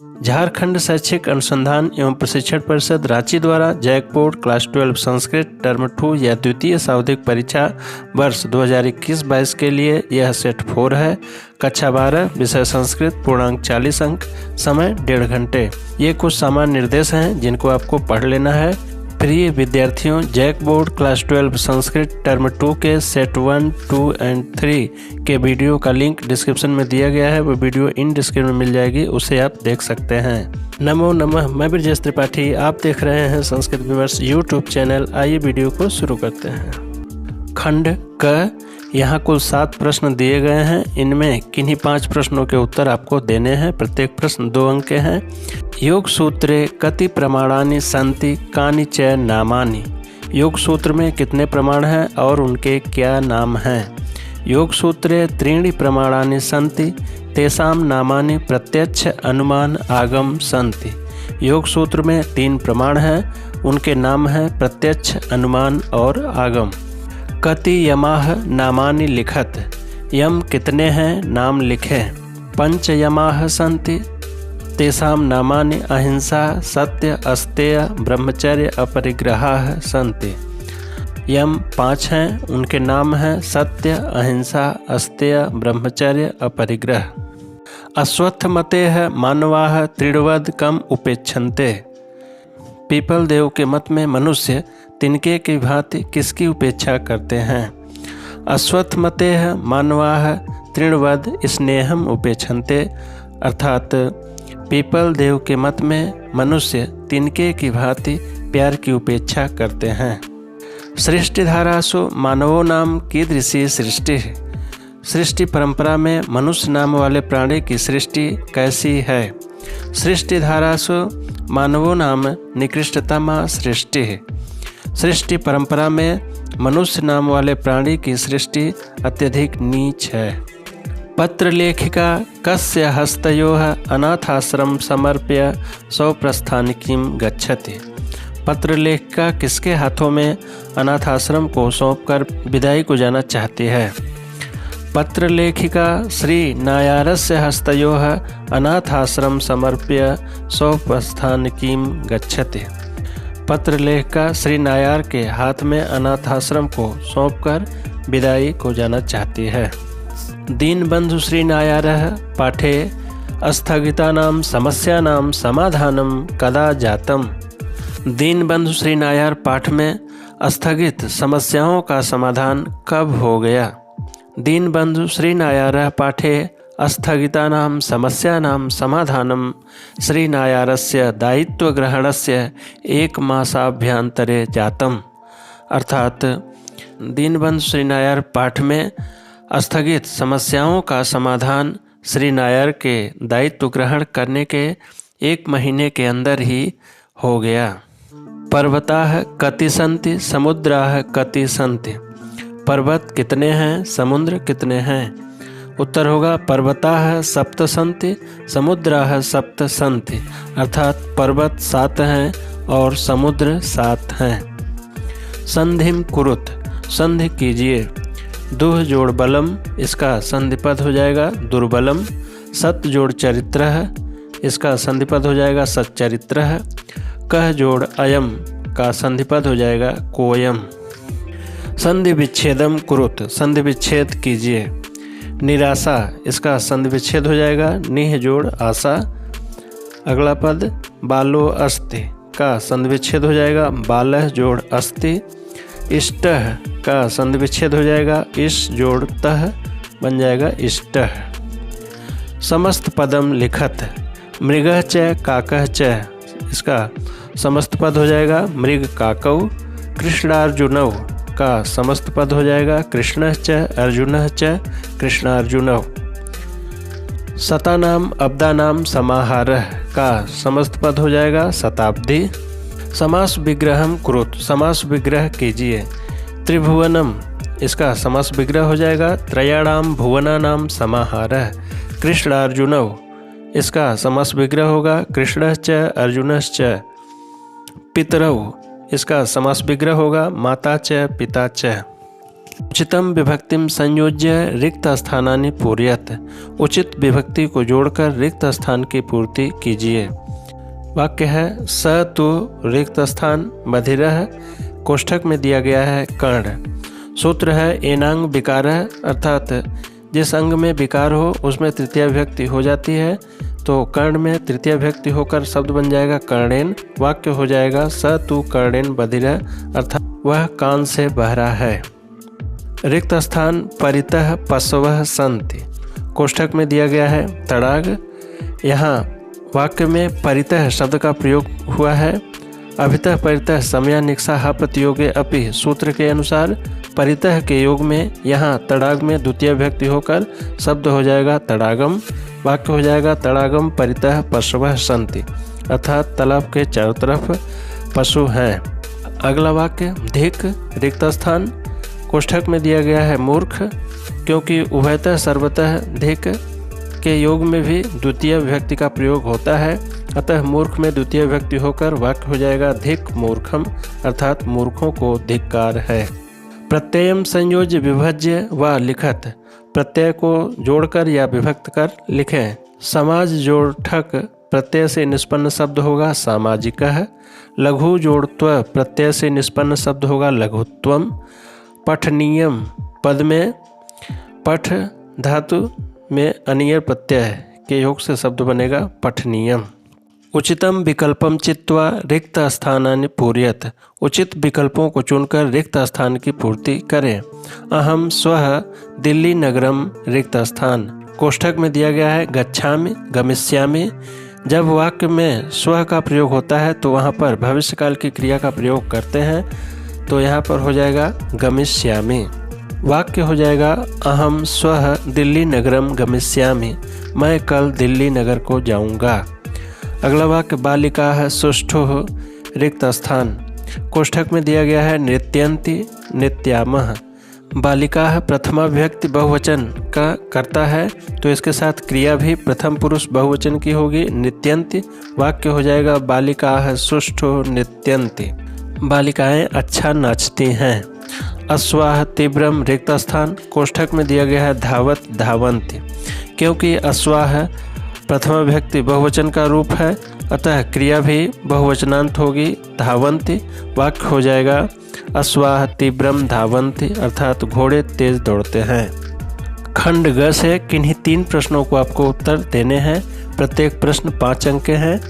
झारखंड शैक्षिक अनुसंधान एवं प्रशिक्षण परिषद रांची द्वारा JAC board class 12 Sanskrit term 2 या द्वितीय सावधिक परीक्षा वर्ष 2021-22 के लिए यह सेट 4 है। कक्षा 12 विषय संस्कृत, पूर्णांक 40 अंक, समय 1.5 घंटे। ये कुछ सामान्य निर्देश हैं जिनको आपको पढ़ लेना है। प्रिय विद्यार्थियों, JAC board class 12 Sanskrit term 2 के सेट 1, 2 एंड 3 के वीडियो का लिंक डिस्क्रिप्शन में दिया गया है। वो वीडियो इन डिस्क्रिप्शन में मिल जाएगी, उसे आप देख सकते हैं। नमो नमः, मैं ब्रजेश त्रिपाठी, आप देख रहे हैं संस्कृत विमर्श यूट्यूब चैनल। आइए वीडियो को शुरू करते हैं। खंड क, यहाँ कुल 7 प्रश्न दिए गए हैं। इनमें किन्हीं 5 प्रश्नों के उत्तर आपको देने हैं। प्रत्येक प्रश्न 2 अंक के हैं। योग सूत्रे कति प्रमाणानि सन्ति कानि च नामानि। योग सूत्र में कितने प्रमाण हैं और उनके क्या नाम हैं। योग सूत्रे त्रीणि प्रमाणानि सन्ति तेषां नामानि प्रत्यक्ष अनुमान आगम सन्ति। योग सूत्र में 3 प्रमाण हैं, उनके नाम हैं प्रत्यक्ष, अनुमान और आगम। कति यमाह नामानि लिखत। यम कितने हैं, नाम लिखे। पंच यमाह सन्ति तेषां नामानि अहिंसा, सत्य, अस्तेय, ब्रह्मचर्य, अपरिग्रहाः सन्ति। यम 5 हैं, उनके नाम हैं सत्य, अहिंसा, अस्तेय, ब्रह्मचर्य, अपरिग्रह। अश्वत्थमतेः मानवाः त्रिणवद कम उपेक्षन्ते। पीपल देव के मत में मनुष्य तिनके की भांति किसकी उपेक्षा करते हैं। अश्वत्थमतेः मानवाः त्रिणवद स्नेहम उपेक्षन्ते, अर्थात पीपल देव के मत में मनुष्य तिनके की भांति प्यार की उपेक्षा करते हैं। सृष्टिधारासु मानवो नाम कीदृशी सृष्टि। सृष्टि परंपरा में मनुष्य नाम वाले प्राणी की सृष्टि कैसी है। सृष्टिधारासु मानवो नाम निकृष्टतमा सृष्टि। सृष्टि परंपरा में मनुष्य नाम वाले प्राणी की सृष्टि अत्यधिक नीच है। पत्र लेखिका कस्य हस्तयोः अनाथाश्रम समर्प्य स्वप्रस्थानिकीं गच्छति। पत्र लेखिका किसके हाथों में अनाथाश्रम को सौंपकर विदाई को जाना चाहती है। पत्र लेखिका श्री नायारस्य हस्तयोः अनाथाश्रम समर्प्य स्वप्रस्थानिकीं गच्छति। पत्र लेखिका श्री नायार के हाथ में अनाथाश्रम को सौंपकर विदाई को जाना चाहती है। दीनबंधु श्री नायारः पाठे स्थगितानां समस्यानां समाधानं कदा जातम्। दीनबंधु श्री नायार पाठ में स्थगित समस्याओं का समाधान कब हो गया। दीनबंधु श्री नायारः पाठे स्थगितानां समस्यानां समाधानं श्री नायारस्य दायित्वग्रहणस्य 1 मासाभ्यन्तरे जातम्। अर्थात दीनबंधु श्री नायार पाठ में स्थगित समस्याओं का समाधान श्री नायर के दायित्व ग्रहण करने के 1 महीने के अंदर ही हो गया। पर्वताः कति सन्ति समुद्राः कति सन्ति। पर्वत कितने हैं, समुद्र कितने हैं। उत्तर होगा पर्वताः सप्त सन्ति समुद्राः सप्त सन्ति। अर्थात पर्वत 7 हैं और समुद्र 7 हैं। संधिम कुरुत, संधि कीजिए। दुह जोड़ बलम, इसका संधिपद हो जाएगा दुर्बलम। सत जोड़ चरित्रः, इसका संधिपद हो जाएगा सच्चरित्रः। कह जोड़ अयम का संधिपद हो जाएगा कोयम। संधि विच्छेदम कुरुत, संधि विच्छेद कीजिए। निराशा, इसका संधि विच्छेद हो जाएगा निह जोड़ आशा। अगला पद बालो अस्ति का संधि विच्छेद हो जाएगा बालह जोड़ अस्ति। इष्टः का संधि विच्छेद हो जाएगा इस जोड़ तह, बन जाएगा इष्टः। समस्त पदम लिखत। मृगः च काकः च, इसका समस्त पद हो जाएगा मृग काकौ। कृष्णार्जुनौ का समस्त पद हो जाएगा कृष्णः च अर्जुनः च कृष्णार्जुनौ। शतानाम अब्दानाम समाहारः का समस्त पद हो जाएगा शताब्दी। समास विग्रहम कुरुत, समास विग्रह कीजिए। त्रिभुवनम, इसका समास विग्रह हो जाएगा त्रयाणाम भुवनानाम समाहारः। कृष्णार्जुनौ, इसका समास विग्रह होगा कृष्णः च अर्जुनश्च। पितरौ, इसका समास विग्रह होगा माता च पिता च। उचितम विभक्तिम संयोज्य रिक्त स्थानानि पूर्यत। उचित विभक्ति को जोड़कर रिक्त स्थान की पूर्ति कीजिए। वाक्य है स तु रिक्त स्थान बधिरः, कोष्ठक में दिया गया है कर्ण। सूत्र है एनांग विकारः, अर्थात जिस अंग में विकार हो उसमें तृतीया विभक्ति हो जाती है, तो कर्ण में तृतीया विभक्ति होकर शब्द बन जाएगा कर्णेन। वाक्य हो जाएगा स तु कर्णेन बधिरः, अर्थात वह कान से बहरा है। रिक्त स्थान परितः पशवः सन्ति, कोष्ठक में दिया गया है तड़ाग। यहाँ वाक्य में परितः शब्द का प्रयोग हुआ है। अभितः परितः समयानिक्षा हा प्रतियोगे अपि सूत्र के अनुसार परितः के योग में यहाँ तड़ाग में द्वितीय विभक्ति होकर शब्द हो जाएगा तड़ागम। वाक्य हो जाएगा तड़ागम परितः पशवः सन्ति, अर्थात तालाब के चारों तरफ पशु हैं। अगला वाक्य धिक रिक्त स्थान, कोष्ठक में दिया गया है मूर्ख, क्योंकि उभयतः सर्वतः धिक के योग में भी द्वितीय विभक्ति का प्रयोग होता है, अतः मूर्ख में द्वितीय विभक्ति होकर वाक्य हो जाएगा धिक मूर्खम, अर्थात मूर्खों को धिक्कार है। प्रत्ययम संयोज्य विभज्य व लिखत, प्रत्यय को जोड़कर या विभक्त कर लिखें। समाज जोड़ठक प्रत्यय से निष्पन्न शब्द होगा सामाजिकः। लघु जोड़त्व प्रत्यय से निष्पन्न शब्द होगा लघुत्वम। पठनीयम पद में पठ धातु में अनियर प्रत्यय के योग से शब्द बनेगा पठनीयम। उचितम विकल्पम चित्वा रिक्त स्थानानि पूर्यत, उचित विकल्पों को चुनकर रिक्त स्थान की पूर्ति करें। अहम स्वः दिल्ली नगरम रिक्त स्थान, कोष्ठक में दिया गया है गच्छामि गमिष्यामि। जब वाक्य में स्वः का प्रयोग होता है तो वहाँ पर भविष्यकाल की क्रिया का प्रयोग करते हैं, तो यहाँ पर हो जाएगा गमिष्यामि। वाक्य हो जाएगा अहम स्वः दिल्ली नगरम गमिष्यामि, मैं कल दिल्ली नगर को जाऊँगा। अगला वाक्य बालिकाः सुष्ठुः रिक्त स्थान, कोष्ठक में दिया गया है नृत्यन्ति नृत्यामः। बालिकाः प्रथमा विभक्ति बहुवचन का करता है, तो इसके साथ क्रिया भी प्रथम पुरुष बहुवचन की होगी नृत्यन्ति। वाक्य हो जाएगा बालिकाः सुष्ठुः नृत्यन्ति, बालिकाएं अच्छा नाचती हैं। अश्वाः तीव्रम रिक्त स्थान, कोष्ठक में दिया गया है धावत धावन्ति, क्योंकि अश्वाः प्रथमा विभक्ति बहुवचन का रूप है, अतः क्रिया भी बहुवचनांत होगी धावन्ति। वाक्य हो जाएगा अश्वाः तीव्रम धावन्ति, अर्थात घोड़े तेज दौड़ते हैं। खंड ग से किन्हीं 3 प्रश्नों को आपको उत्तर देने हैं। प्रत्येक प्रश्न 5 अंक के हैं।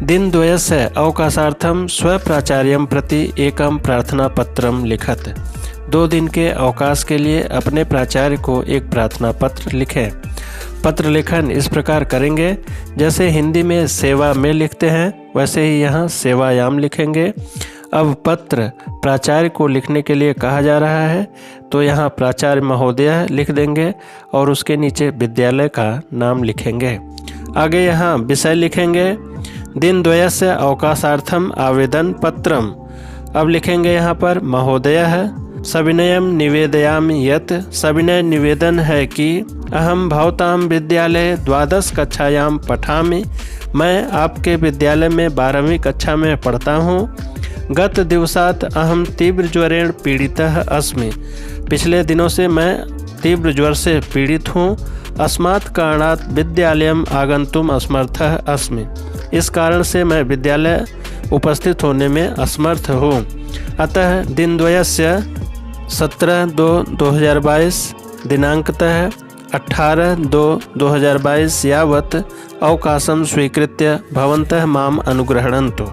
दिन द्वयस्य अवकाशार्थम स्वप्राचार्यम प्रति एकम प्रार्थना पत्रम लिखत, 2 दिन के अवकाश के लिए अपने प्राचार्य को एक प्रार्थना पत्र लिखें। पत्र लेखन इस प्रकार करेंगे जैसे हिंदी में सेवा में लिखते हैं, वैसे ही यहाँ सेवायाम लिखेंगे। अब पत्र प्राचार्य को लिखने के लिए कहा जा रहा है, तो यहाँ प्राचार्य महोदय लिख देंगे और उसके नीचे विद्यालय का नाम लिखेंगे। आगे यहाँ विषय लिखेंगे दिन द्वयस्य अवकाशार्थम आवेदन पत्रम। अब लिखेंगे यहाँ पर महोदयः सविनयम निवेदयामि यत्, सविनय निवेदन है कि अहम भवतां विद्यालये 12 कक्षायां पठामि, मैं आपके विद्यालय में 12वीं कक्षा में पढ़ता हूँ। गत दिवसात् अहम तीव्र ज्वरेण पीड़ितः अस्मि, पिछले दिनों से मैं तीव्र ज्वर से पीड़ित हूँ। अस्मात् कारणात् विद्यालयम् आगन्तुम् असमर्थः अस्मि, इस कारण से मैं विद्यालय उपस्थित होने में असमर्थ हूँ। अतः दिनद्वयस्य 17/2/2022 दिनांकतः 18/2/2022 यावत् अवकाशं स्वीकृत्य भवन्तः माम अनुग्रहणन्तु।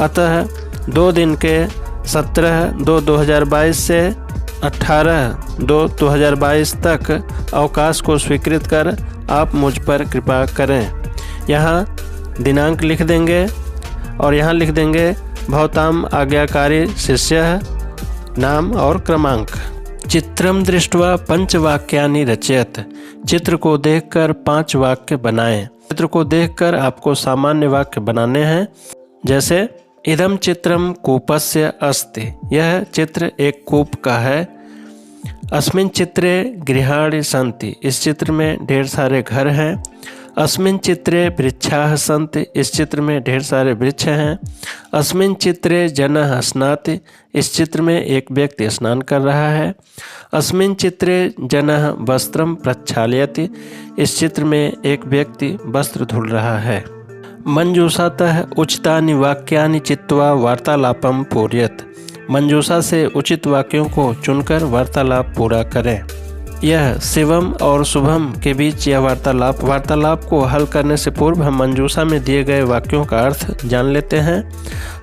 अतः 2 दिन के 17/2/2022 से 18/2/2022 तक अवकाश को स्वीकृत कर आप मुझ पर कृपा करें। यहाँ दिनांक लिख देंगे और यहाँ लिख देंगे भवताम आज्ञाकारी शिष्यः, नाम और क्रमांक। चित्रम दृष्ट्वा 5 वाक्यानि रचयत, चित्र को देखकर 5 वाक्य बनाएं। चित्र को देखकर आपको सामान्य वाक्य बनाने हैं, जैसे इदम चित्रम कूपस्य अस्ति, यह चित्र एक कूप का है। अस्मिन् चित्रे गृहाणि सन्ति, इस चित्र में ढेर सारे घर हैं। अस्मिन् चित्रे वृक्षाः सन्ति, इस चित्र में ढेर सारे वृक्ष हैं। अस्मिन् चित्रे जनः स्नाति, इस चित्र में एक व्यक्ति स्नान कर रहा है। अस्मिन् चित्रे जनः वस्त्रं प्रक्षालयति, इस चित्र में एक व्यक्ति वस्त्र धुल रहा है। मंजूषातः उचितानि वाक्यानि चित्वा वार्तालापं पूरयेत्, मंजूषा से उचित वाक्यों को चुनकर वार्तालाप पूरा करें। यह शिवम और शुभम के बीच यह वार्तालाप को हल करने से पूर्व हम मंजूषा में दिए गए वाक्यों का अर्थ जान लेते हैं।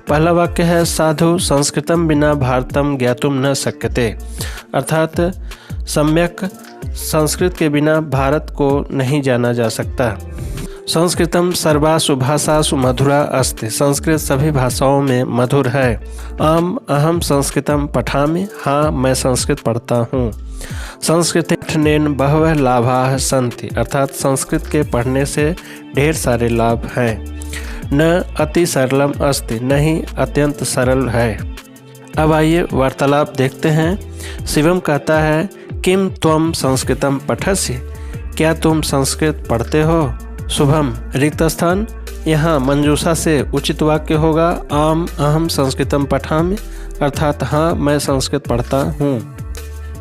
पहला वाक्य है साधु संस्कृतम बिना भारतम ज्ञातुम न शक्यते, अर्थात सम्यक संस्कृत के बिना भारत को नहीं जाना जा सकता। संस्कृतम सर्वासु भाषासु मधुरा अस्ति, संस्कृत सभी भाषाओं में मधुर है। आम अहम संस्कृतम पठामि, हाँ मैं संस्कृत पढ़ता हूँ। संस्कृत पठनेन बहवः लाभाः सन्ति, अर्थात संस्कृत के पढ़ने से ढेर सारे लाभ हैं। न अति सरलम अस्ति, नहीं अत्यंत सरल है। अब आइए वार्तालाप देखते हैं। शिवम कहता है किम त्वम संस्कृतम पठसि, क्या तुम संस्कृत पढ़ते हो। शुभम रिक्त स्थान, यहाँ मंजूषा से उचित वाक्य होगा आम अहम संस्कृतम पठामि, अर्थात हाँ मैं संस्कृत पढ़ता हूँ।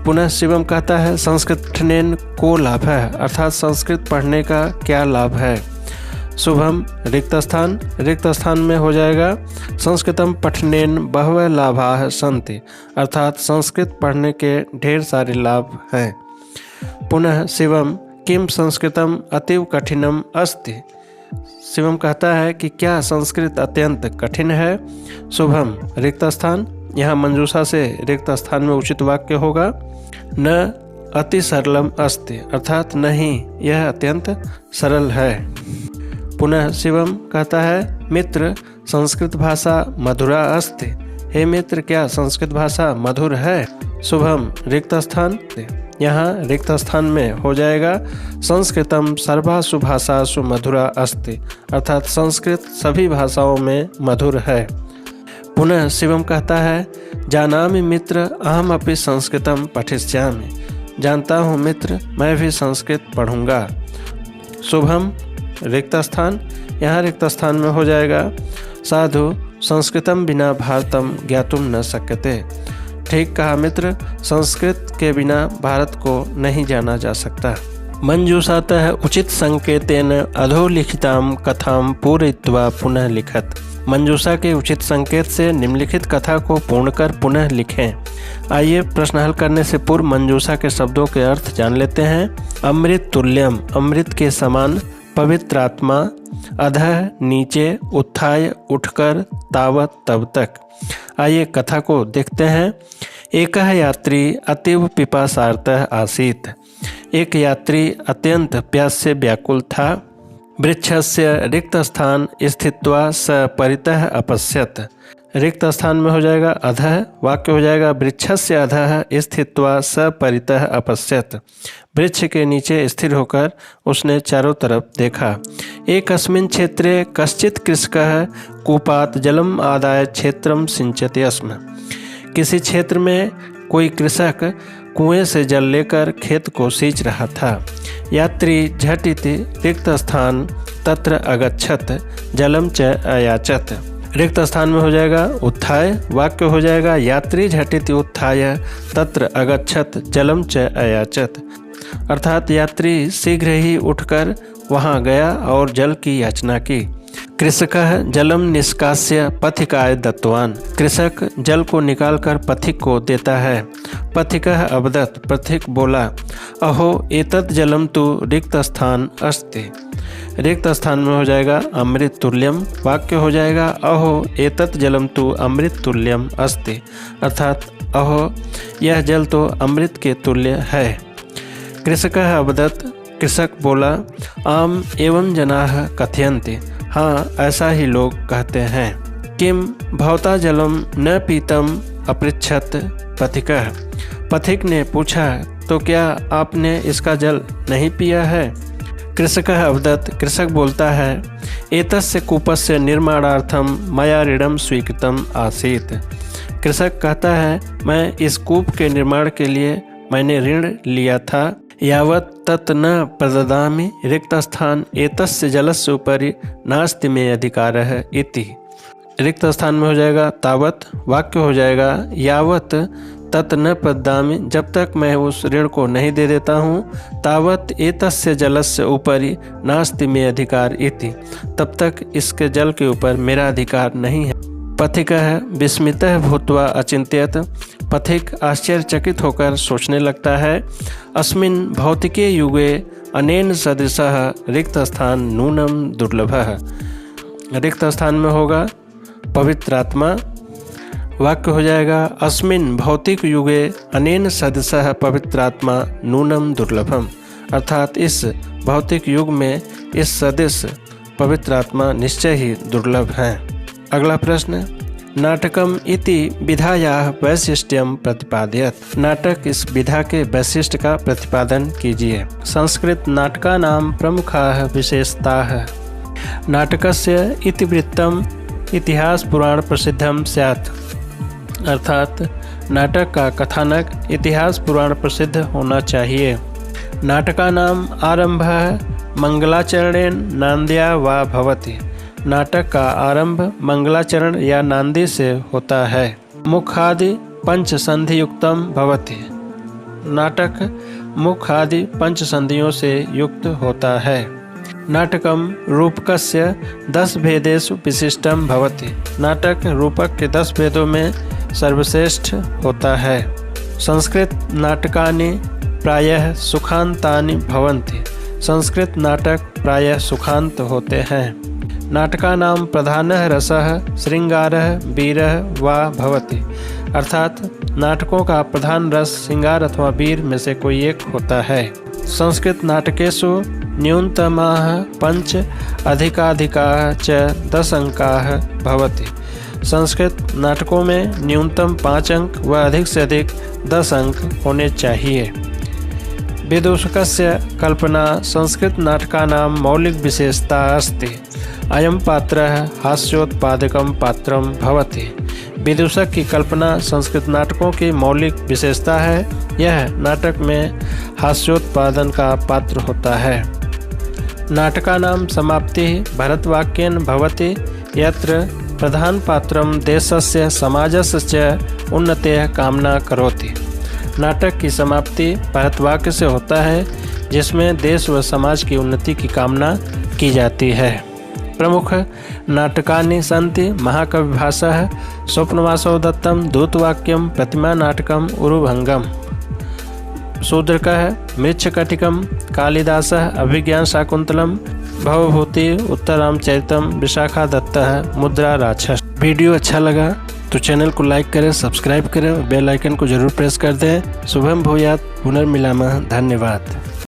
पुनः शिवम कहता है संस्कृत पठनेन को लाभ है, अर्थात संस्कृत पढ़ने का क्या लाभ है। शुभम रिक्त स्थान में हो जाएगा संस्कृतम पठनेन बहवः लाभाः सन्ति, अर्थात संस्कृत पढ़ने के ढेर सारे लाभ हैं। पुनः शिवम किम संस्कृतम अतीव कठिनम अस्ति, शिवम कहता है कि क्या संस्कृत अत्यंत कठिन है। शुभम रिक्त स्थान, यहाँ मंजूषा से रिक्त स्थान में उचित वाक्य होगा न अति सरलम अस्ति, अर्थात नहीं यह अत्यंत सरल है। पुनः शिवम कहता है मित्र संस्कृत भाषा मधुरा अस्ति, हे मित्र क्या संस्कृत भाषा मधुर है। शुभम रिक्त स्थान, यहाँ रिक्त स्थान में हो जाएगा संस्कृतम सर्वासु भाषासु मधुरा अस्ति, अर्थात संस्कृत सभी भाषाओं में मधुर है। पुनः शिवम कहता है जानामि मित्र अहम अपि संस्कृतम पठिष्यामि, जानता हूँ मित्र मैं भी संस्कृत पढ़ूंगा। शुभम रिक्त स्थान, यहाँ रिक्त स्थान में हो जाएगा साधु संस्कृतम बिना भारतम ज्ञातुम न शक्यते, ठीक कहा मित्र संस्कृत के बिना भारत को नहीं जाना जा सकता। मंजूषातः उचित संकेतेन अधोलिखितां कथां पूरयित्वा पुनः लिखत, मंजूषा के उचित संकेत से निम्नलिखित कथा को पूर्ण कर पुनः लिखें। आइए प्रश्न हल करने से पूर्व मंजूषा के शब्दों के अर्थ जान लेते हैं। अमृत तुल्यम, अमृत के समान। पवित्रात्मा, अधः नीचे, उत्थाय उठकर, तावत तब तक। आइए कथा को देखते हैं। एकः यात्री अतीव पिपासार्तः आसीत्, एक यात्री अत्यंत प्यास से व्याकुल था। वृक्षस्य रिक्त स्थान स्थित्वा स परितः अपश्यत्, रिक्त स्थान में हो जाएगा अधः, वाक्य हो जाएगा वृक्षस्य अधः स्थित्वा स परितः अपश्यत्, वृक्ष के नीचे स्थिर होकर उसने चारों तरफ देखा। एकस्मिन् क्षेत्रे कश्चित् कृषकः कूपात् जलम आदाय क्षेत्रम सिंचति स्म, किसी क्षेत्र में कोई कृषक कुएं से जल लेकर खेत को सींच रहा था। यात्री झटिति रिक्त स्थान तत्र अगच्छत जलम च अयाचत, रिक्त स्थान में हो जाएगा उत्थाय, वाक्य हो जाएगा यात्री झटिति उत्थाय तत्र अगच्छत जलम च अयाचत, अर्थात यात्री शीघ्र ही उठकर वहां गया और जल की याचना की। कृषकः जलम निष्कास्य पथिकाय दत्तवान, कृषक जल को निकालकर पथिक को देता है। पथिकः अवदत्, पथिक बोला अहो एतत् जलम तु रिक्त स्थान अस्ति, रिक्त स्थान में हो जाएगा अमृत तुल्यम, वाक्य हो जाएगा अहो एतत् जलम तु अमृत तुल्यम अस्ति, अर्थात अहो यह जल तो अमृत के तुल्य है। कृषकः अवदत्, कृषक बोला आम एवं जनाः कथयन्ति, हाँ ऐसा ही लोग कहते हैं। किम भवता जलम न पीतम अपृच्छत पथिकः, पथिक ने पूछा तो क्या आपने इसका जल नहीं पिया है। कृषकः अवदत्, कृषक बोलता है एतस्य कूपस्य निर्माणार्थम मया ऋणम स्वीकृतम आसीत्, कृषक कहता है मैं इस कूप के निर्माण के लिए मैंने ऋण लिया था। यावत् तत् न प्रददामि रिक्तस्थान एतस्य जलस्य उपरि नास्ति मे अधिकारः इति। रिक्त स्थान में हो जाएगा तावत, वाक्य हो जाएगा यावत तत् न प्रददामि, जब तक मैं उस ऋण को नहीं दे देता हूँ, तावत एतस्य जलस्य ऊपरी नास्ति मे अधिकार इति, तब तक इसके जल के ऊपर मेरा अधिकार नहीं है। पथिकः विस्मितः भूत्वा अचिंत्यत, पथिक आश्चर्यचकित होकर सोचने लगता है। अस्मिन् भौतिके युगे अनेन सदृशः रिक्त स्थान नूनम दुर्लभः। रिक्त स्थान में होगा पवित्र आत्मा, वाक्य हो जाएगा अस्मिन् भौतिक युगे अनेन सदृशः पवित्र आत्मा नूनम दुर्लभम, अर्थात इस भौतिक युग में इस सदृश पवित्र आत्मा निश्चय ही दुर्लभ है। अगला प्रश्न, नाटकम इति विधायाः वैशिष्ट्यम प्रतिपादयत्। नाटक इस विधा के वैशिष्ट्य का प्रतिपादन कीजिए। संस्कृत नाटकानां प्रमुखाः विशेषताः। नाटकस्य इतिवृत्तम इतिहास पुराण प्रसिद्धम स्यात्, अर्थात नाटक का कथानक इतिहास पुराण प्रसिद्ध होना चाहिए। नाटकानाम आरंभः मंगलाचरणेन नांद्या वा भवति। नाटक का आरंभ मंगलाचरण या नांदी से होता है। मुखादि पंच संधियुक्तम भवति। नाटक मुख आदि पंच संधियों से युक्त होता है। नाटकम रूपकस्य 10 भेदेषु विशिष्टम भवति। नाटक रूपक के 10 भेदों में सर्वश्रेष्ठ होता है। संस्कृत नाटकानि प्रायः सुखांतानि भवन्ति। संस्कृत नाटक प्रायः सुखांत होते हैं। नाटकानां प्रधानः रसः श्रृंगारः वीरः वा भवति, अर्थात नाटकों का प्रधान रस श्रृंगार अथवा वीर में से कोई एक होता है। संस्कृत नाटकेषु न्यूनतमाः 5 अधिकाधिकाः च 10 अंकाः भवति। संस्कृत नाटकों में न्यूनतम 5 अंक व अधिक से अधिक 10 अंक होने चाहिए। विदूषकस्य कल्पना संस्कृत नाटकानां मौलिक विशेषता अस्ति। अयं पात्रः हास्योत्पादकं पात्रं भवति। विदूषक की कल्पना संस्कृत नाटकों की मौलिक विशेषता है। यह नाटक में हास्योत्पादन का पात्र होता है। नाटकानां समाप्तिः भरतवाक्येन भवति, यत्र प्रधान पात्रं देशस्य समाजस्य च उन्नतेः कामना करोति। नाटक की समाप्ति भरतवाक्य से होता है, जिसमें देश व समाज की उन्नति की कामना की जाती है। प्रमुख नाटकानि सन्ति महाकविभासः, स्वप्नवासव दत्तम, दूतवाक्यम, प्रतिमा नाटकम, उरुभंगम। शूद्रकः, मृच्छकटिकम, कालिदासः, अभिज्ञान शाकुंतलम, भवभूति, उत्तरामचरितम, विशाखा दत्तः, मुद्रा राक्षस। वीडियो अच्छा लगा तो चैनल को लाइक करें, सब्सक्राइब करें और बेल आइकन को जरूर प्रेस कर दें। शुभम भूयात्, पुनर्मिलामः। धन्यवाद।